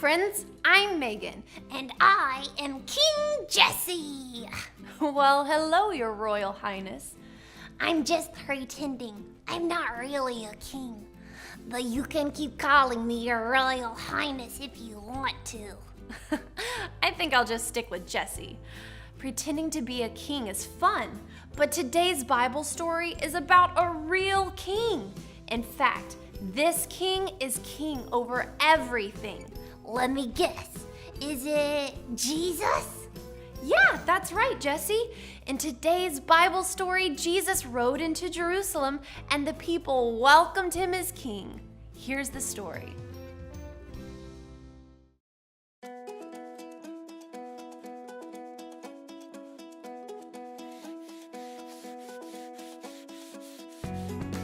friends, I'm Megan. And I am King Jesse. Well, hello, Your Royal Highness. I'm just pretending. I'm not really a king. But you can keep calling me Your Royal Highness if you want to. I think I'll just stick with Jesse. Pretending to be a king is fun, but today's Bible story is about a real king. In fact, this king is king over everything. Let me guess. Is it Jesus? Yeah, that's right, Jesse. In today's Bible story, Jesus rode into Jerusalem and the people welcomed him as king. Here's the story.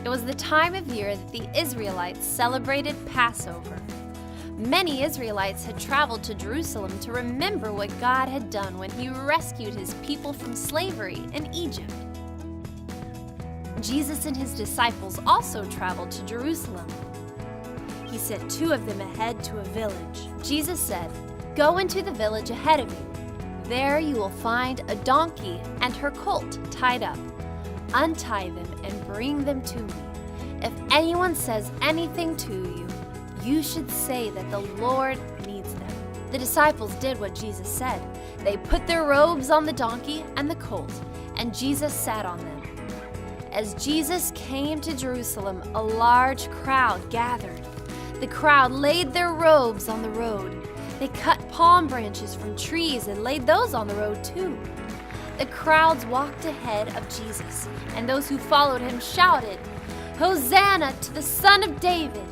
It was the time of year that the Israelites celebrated Passover. Many Israelites had traveled to Jerusalem to remember what God had done when he rescued his people from slavery in Egypt. Jesus and his disciples also traveled to Jerusalem. He sent 2 of them ahead to a village. Jesus said, "Go into the village ahead of you. There you will find a donkey and her colt tied up. Untie them and bring them to me. If anyone says anything to you, you should say that the Lord needs them." The disciples did what Jesus said. They put their robes on the donkey and the colt, and Jesus sat on them. As Jesus came to Jerusalem, a large crowd gathered. The crowd laid their robes on the road. They cut palm branches from trees and laid those on the road too. The crowds walked ahead of Jesus, and those who followed him shouted, "Hosanna to the Son of David!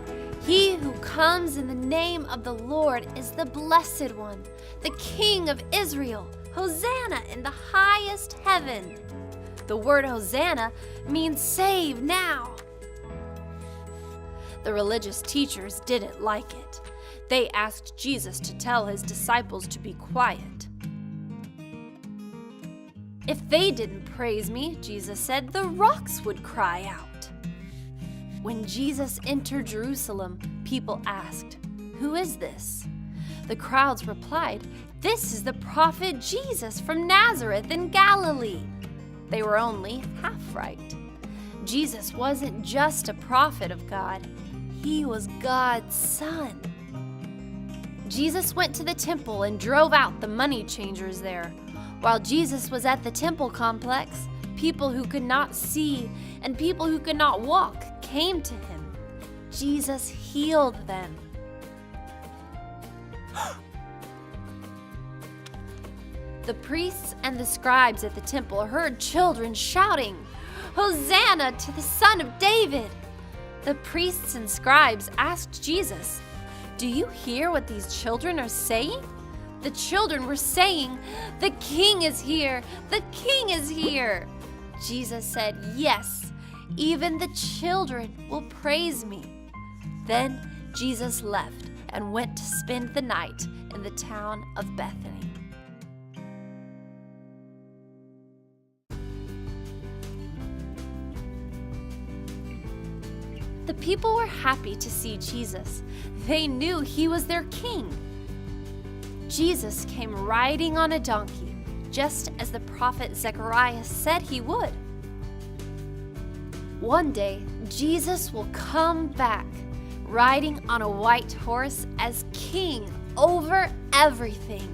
He who comes in the name of the Lord is the Blessed One, the King of Israel. Hosanna in the highest heaven." The word Hosanna means save now. The religious teachers didn't like it. They asked Jesus to tell his disciples to be quiet. "If they didn't praise me," Jesus said, "the rocks would cry out." When Jesus entered Jerusalem, people asked, "Who is this?" The crowds replied, "This is the prophet Jesus from Nazareth in Galilee." They were only half right. Jesus wasn't just a prophet of God. He was God's son. Jesus went to the temple and drove out the money changers there. While Jesus was at the temple complex, people who could not see and people who could not walk came to him. Jesus healed them. The priests and the scribes at the temple heard children shouting, "Hosanna to the Son of David!" The priests and scribes asked Jesus, "Do you hear what these children are saying?" The children were saying, "The King is here! The King is here!" Jesus said, "Yes, even the children will praise me." Then Jesus left and went to spend the night in the town of Bethany. The people were happy to see Jesus. They knew he was their king. Jesus came riding on a donkey, just as the prophet Zechariah said he would. One day, Jesus will come back, riding on a white horse as king over everything.